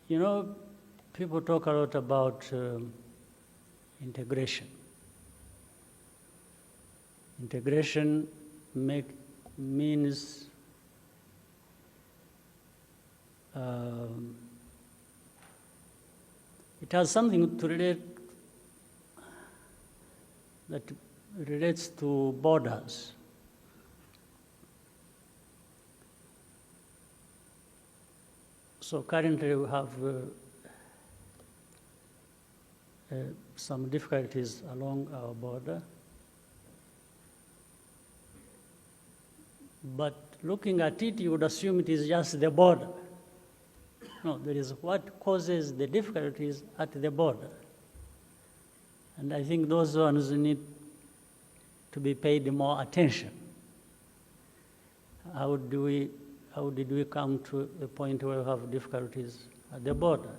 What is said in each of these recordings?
You know, people talk a lot about integration. Integration means it has something to relate that relates to borders. So currently we have some difficulties along our border. But looking at it, you would assume it is just the border. No, there is what causes the difficulties at the border. And I think those ones need to be paid more attention. How did we come to a point where we have difficulties at the border?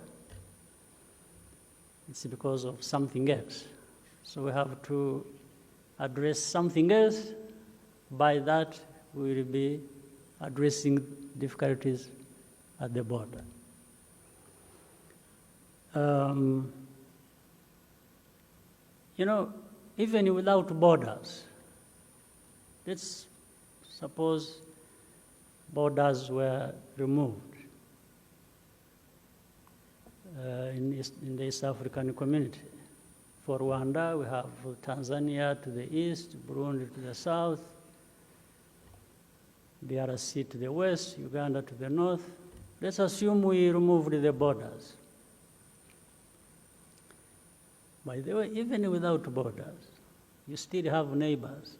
It's because of something else. So we have to address something else. By that, we will be addressing difficulties at the border. You know, even without borders, let's suppose borders were removed in the East African community. For Rwanda, we have Tanzania to the east, Burundi to the south, DRC to the west, Uganda to the north. Let's assume we removed the borders. By the way, even without borders, you still have neighbors.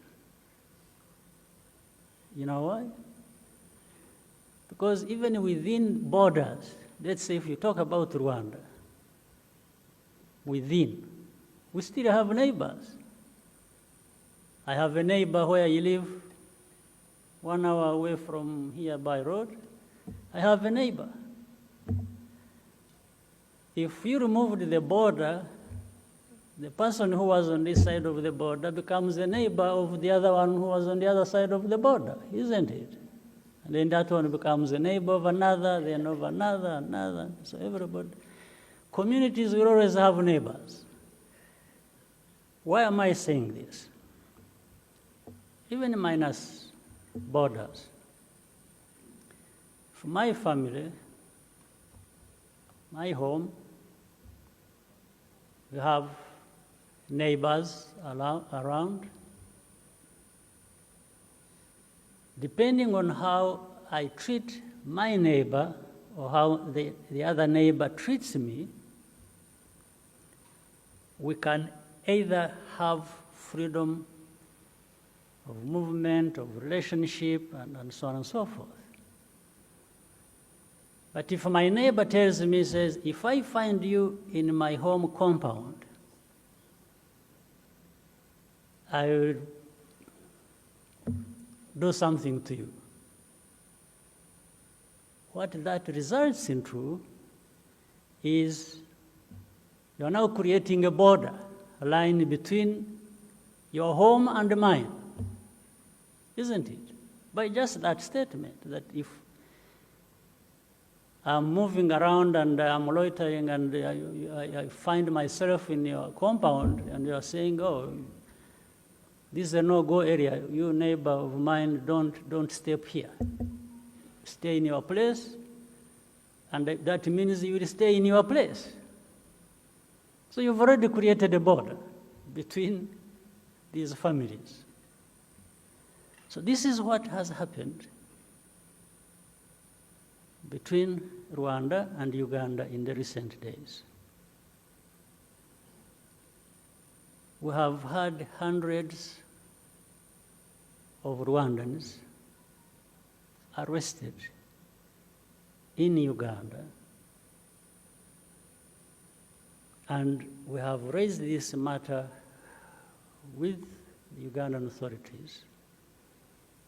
You know why? Because even within borders, let's say if you talk about Rwanda, within, we still have neighbors. I have a neighbor where you live 1 hour away from here by road. I have a neighbor. If you removed the border, the person who was on this side of the border becomes a neighbor of the other one who was on the other side of the border, isn't it? And then that one becomes a neighbor of another, then of another. So everybody, communities will always have neighbors. Why am I saying this? Even minus borders. For my family, my home, we have neighbors around. Depending on how I treat my neighbor or how the other neighbor treats me, we can either have freedom of movement, of relationship, and so on and so forth. But if my neighbor tells me, says, if I find you in my home compound, I will do something to you. What that results into is you are now creating a border, a line between your home and mine, isn't it? By just that statement, that if I'm moving around and I'm loitering and I find myself in your compound and you're saying, oh, this is a no-go area, you neighbor of mine, don't step here. Stay in your place, and that means you will stay in your place. So you've already created a border between these families. So this is what has happened between Rwanda and Uganda in the recent days. We have had hundreds of Rwandans arrested in Uganda, and we have raised this matter with the Ugandan authorities.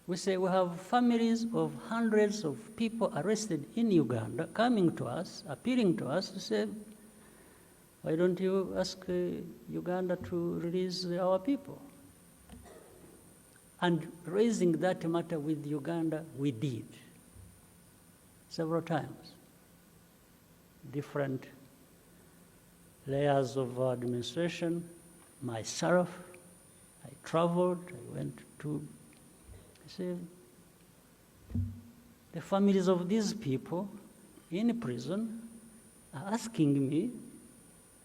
We say we have families of hundreds of people arrested in Uganda coming to us, appealing to us to say, why don't you ask Uganda to release our people? And raising that matter with Uganda, we did several times. different layers of administration. Myself, I traveled, I went to, I said, the families of these people in prison are asking me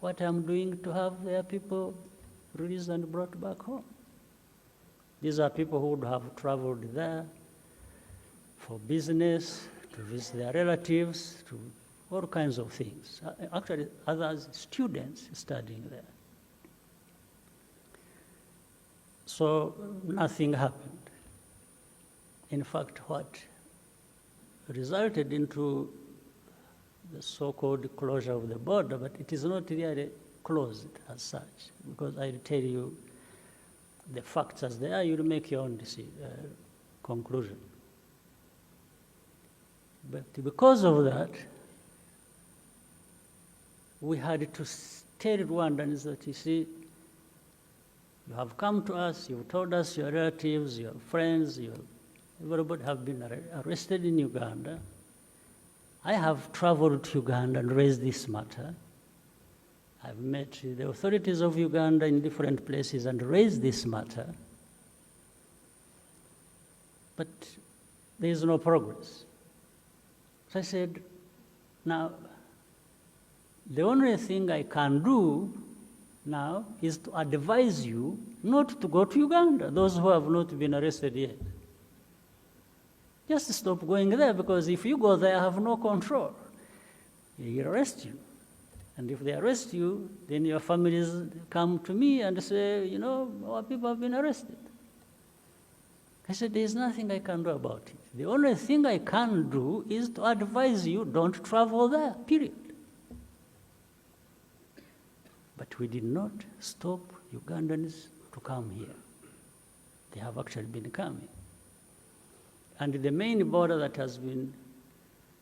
what I'm doing to have their people released and brought back home. These are people who would have traveled there for business, to visit their relatives, to all kinds of things. Actually, others, students studying there. So nothing happened. In fact, what resulted into the so-called closure of the border, but it is not really closed as such, because I'll tell you the facts as they are, you'll make your own conclusion. But because of that, we had to tell Rwandans that, you see, you have come to us, you've told us your relatives, your friends, everybody have been arrested in Uganda. I have traveled to Uganda and raised this matter. I've met the authorities of Uganda in different places and raised this matter. But there is no progress. So I said, now, the only thing I can do now is to advise you not to go to Uganda, those who have not been arrested yet. Just stop going there, because if you go there, I have no control. They arrest you. And if they arrest you, then your families come to me and say, you know, our people have been arrested. I said, there's nothing I can do about it. The only thing I can do is to advise you, don't travel there, period. But we did not stop Ugandans to come here. They have actually been coming. And the main border that has been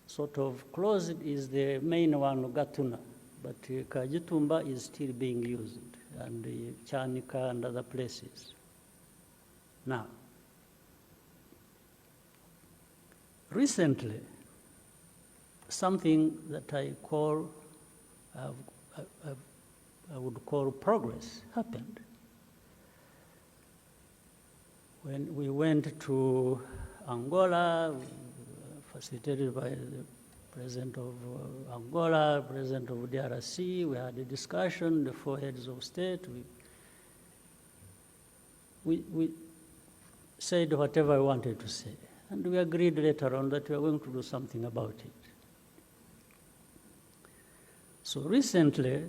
sort of closed is the main one, Gatuna. But Kajitumba is still being used, and Chanika and other places. Now, recently, something that I would call progress happened. When we went to Angola, facilitated by the President of Angola, President of DRC, we had a discussion, the four heads of state. We said whatever we wanted to say. And we agreed later on that we are going to do something about it. So recently,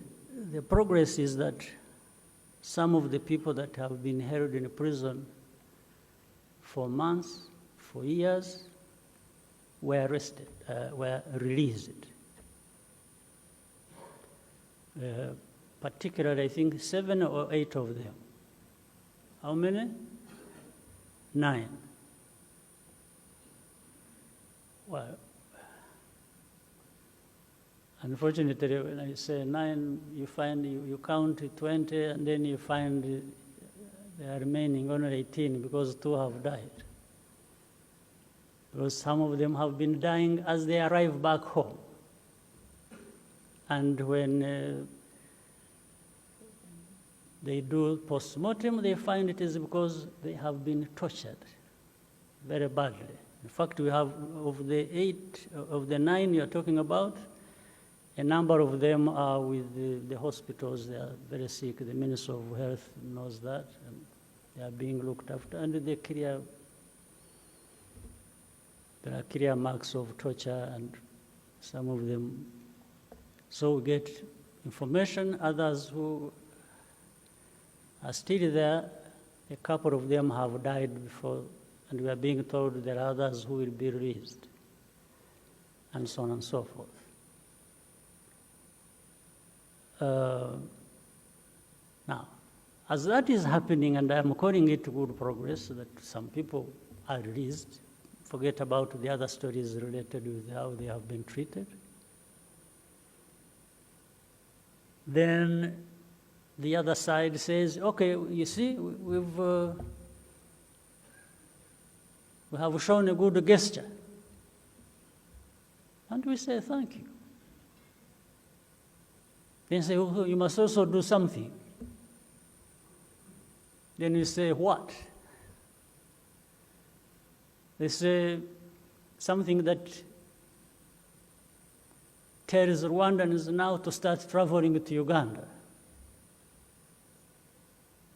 the progress is that some of the people that have been held in prison for months, for years, were arrested, were released. Particularly, I think 7 or 8 of them. How many? 9. Well, unfortunately, when I say 9, you count 20, and then you find there are remaining only 18 because 2 have died. Because some of them have been dying as they arrive back home. And when they do post-mortem, they find it is because they have been tortured very badly. In fact, we have, of the 9 you're talking about, a number of them are with the hospitals. They are very sick. The Minister of Health knows that, and they are being looked after. And there are clear marks of torture, and some of them. So we get information. Others who are still there, a couple of them have died before, and we are being told there are others who will be released, and so on and so forth. Now, as that is happening, and I'm calling it good progress, that some people are released, forget about the other stories related with how they have been treated. Then the other side says, okay, you see, we have shown a good gesture. And we say, thank you. Then say, oh, you must also do something. Then you say, what? They say something that tells Rwandans now to start traveling to Uganda.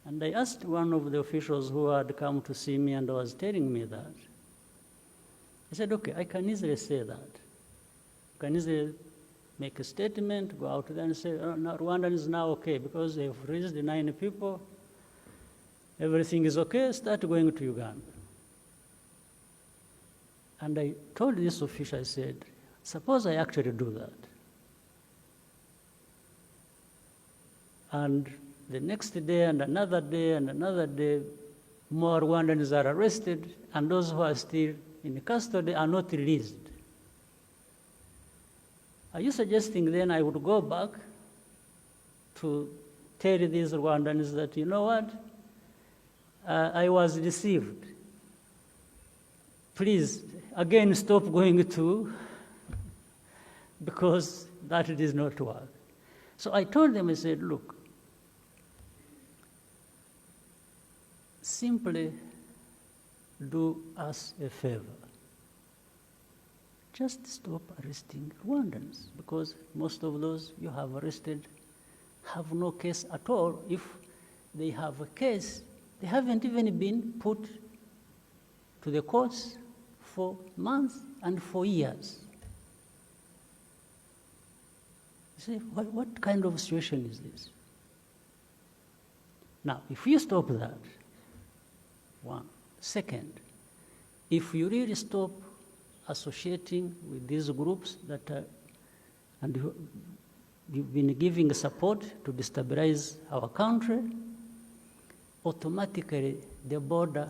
And I asked one of the officials who had come to see me and was telling me that. I said, okay, I can easily say that. I can easily make a statement, go out there and say, oh, no, Rwanda is now okay because they've raised the 9 people. Everything is okay, start going to Uganda. And I told this official, I said, suppose I actually do that. And the next day and another day and another day, more Rwandans are arrested, and those who are still in custody are not released. Are you suggesting then I would go back to tell these Rwandans that, you know what, I was deceived. Please, again, stop going to, because that does not work. So I told them, I said, look, simply do us a favor. Just stop arresting Rwandans, because most of those you have arrested have no case at all. If they have a case, they haven't even been put to the courts for months and for years. You say, what kind of situation is this? Now, if you stop that, one. Second, if you really stop associating with these groups that are, and you've been giving support to destabilize our country, automatically the borders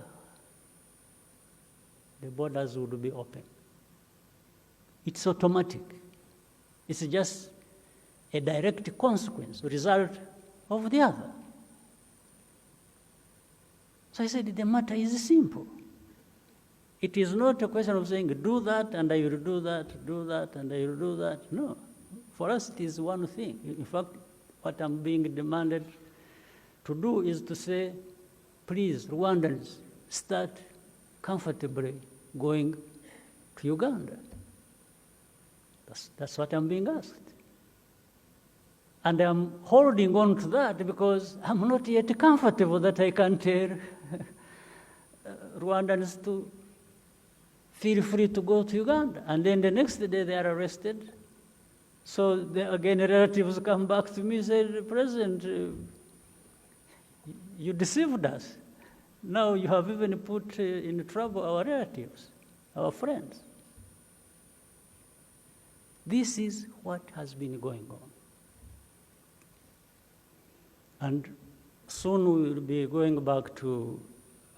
would be open. It's automatic. It's just a direct consequence, result of the other. So I said, the matter is simple. It is not a question of saying, do that, and I will do that, do that, and I will do that. No. For us, it is one thing. In fact, what I'm being demanded to do is to say, please, Rwandans, start comfortably going to Uganda. That's what I'm being asked. And I'm holding on to that because I'm not yet comfortable that I can tell Rwandans to feel free to go to Uganda. And then the next day they are arrested. So again, relatives come back to me and say, President, you deceived us. Now you have even put in trouble our relatives, our friends. This is what has been going on. And soon we will be going back to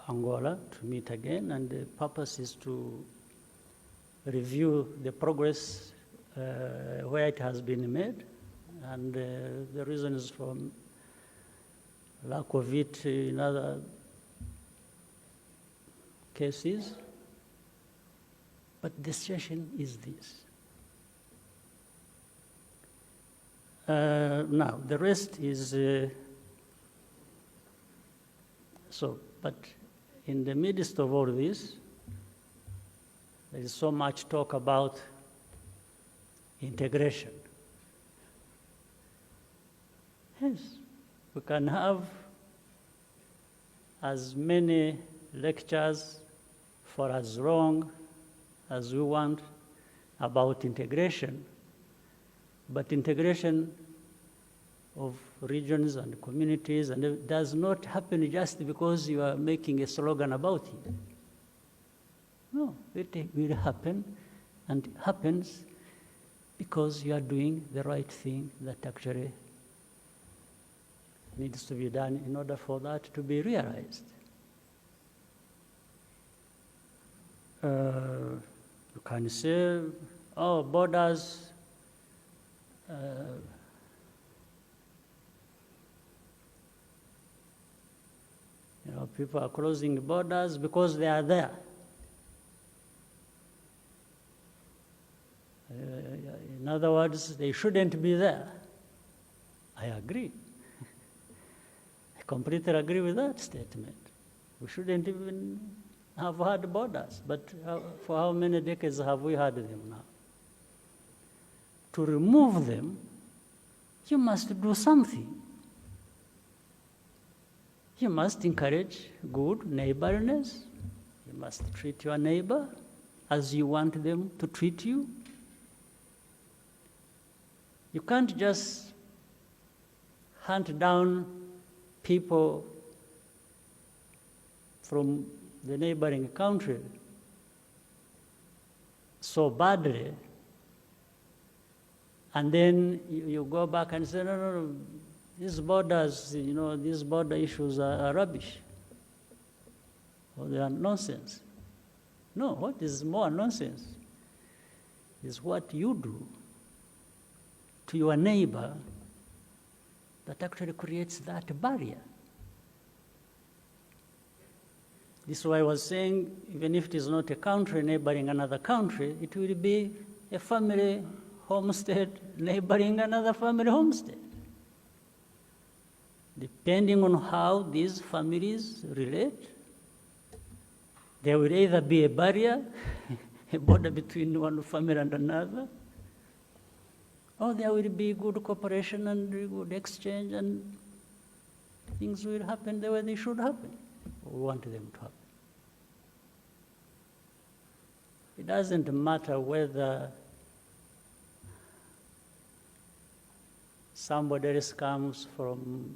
Angola to meet again, and the purpose is to review the progress where it has been made, and the reasons for lack of it in other cases. But the situation is this. Now, the rest is but in the midst of all this, there is so much talk about integration. Yes, we can have as many lectures for as long as we want about integration, but integration of regions and communities, and it does not happen just because you are making a slogan about it. No, it will happen, and it happens because you are doing the right thing that actually needs to be done in order for that to be realized. You can say, oh, borders, people are closing borders because they are there. In other words, they shouldn't be there. I agree. I completely agree with that statement. We shouldn't even have had borders, but for how many decades have we had them now? To remove them, you must do something. You must encourage good neighborliness. You must treat your neighbor as you want them to treat you. You can't just hunt down people from the neighboring country so badly, and then you go back and say, no, these borders, these border issues are rubbish, or they are nonsense. No, what is more nonsense is what you do to your neighbor that actually creates that barrier. This is why I was saying, even if it is not a country neighboring another country, it will be a family homestead neighboring another family homestead. Depending on how these families relate, there will either be a barrier, a border between one family and another, or there will be good cooperation and good exchange, and things will happen the way they should happen. We want them to happen. It doesn't matter whether somebody else comes from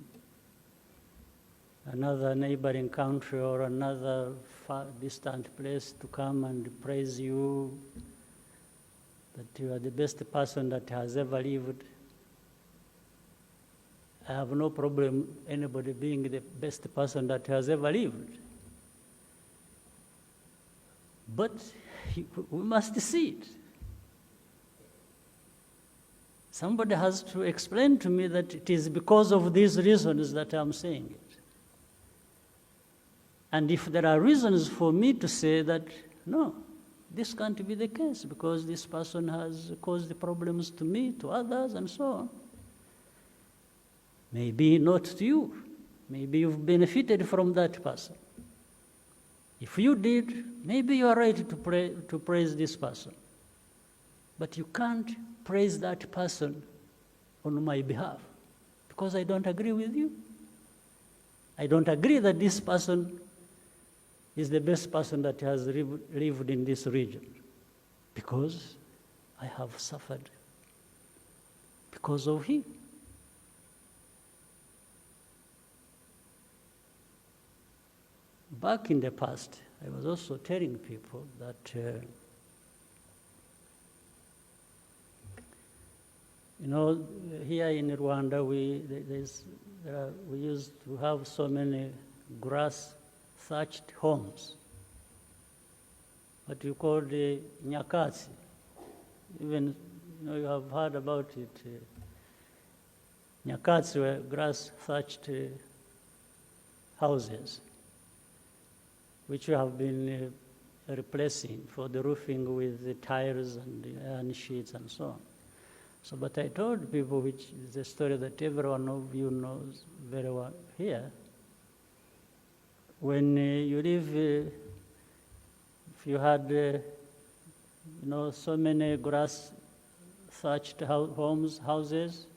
another neighboring country or another far distant place to come and praise you, that you are the best person that has ever lived. I have no problem anybody being the best person that has ever lived. But we must see it. Somebody has to explain to me that it is because of these reasons that I'm saying it. And if there are reasons for me to say that, no, this can't be the case because this person has caused problems to me, to others, and so on. Maybe not to you. Maybe you've benefited from that person. If you did, maybe you are right to praise this person. But you can't praise that person on my behalf because I don't agree with you. I don't agree that this person is the best person that has lived in this region because I have suffered because of him. Back in the past, I was also telling people that here in Rwanda we used to have so many grass-thatched homes, what you call the nyakatsi. Even you have heard about it. Nyakatsi were grass-thatched houses, which we have been replacing for the roofing with the tiles and the iron sheets and so on. So, but I told people, which is a story that every one of you knows very well here, when you live, if you had, so many grass-thatched houses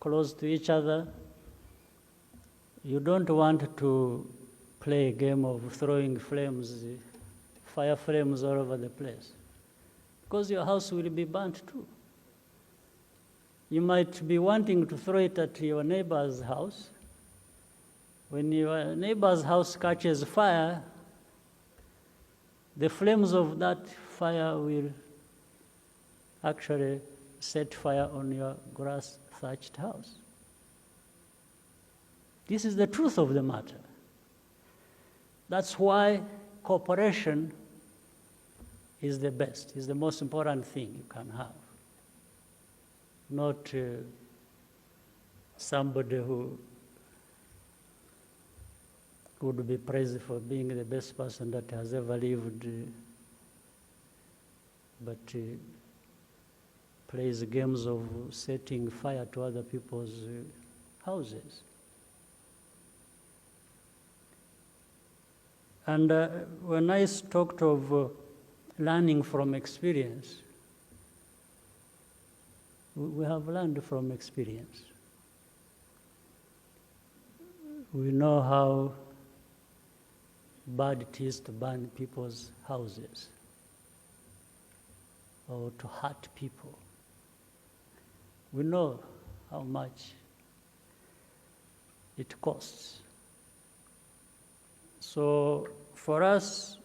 close to each other, you don't want to play a game of throwing fire flames all over the place, because your house will be burnt too. You might be wanting to throw it at your neighbor's house. When your neighbor's house catches fire, the flames of that fire will actually set fire on your grass-thatched house. This is the truth of the matter. That's why cooperation is the best, is the most important thing you can have. Not somebody who would be praised for being the best person that has ever lived, but plays games of setting fire to other people's houses. And when I talked of learning from experience, we have learned from experience. We know how bad it is to burn people's houses or to hurt people. We know how much it costs. So for us,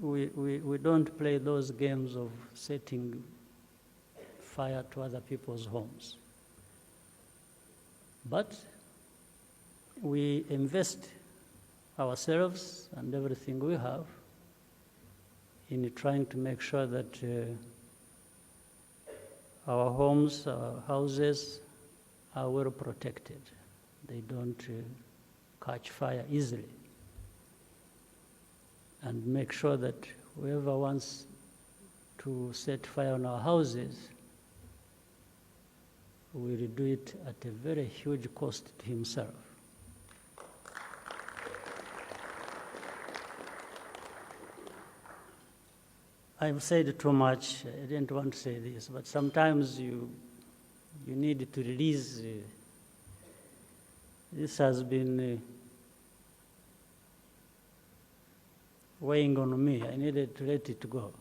we don't play those games of setting fire to other people's homes. But we invest ourselves and everything we have in trying to make sure that our homes, our houses are well protected. They don't catch fire easily. And make sure that whoever wants to set fire on our houses will do it at a very huge cost to himself. I've said too much. I didn't want to say this, but sometimes you need to release. This has been weighing on me. I needed to let it go.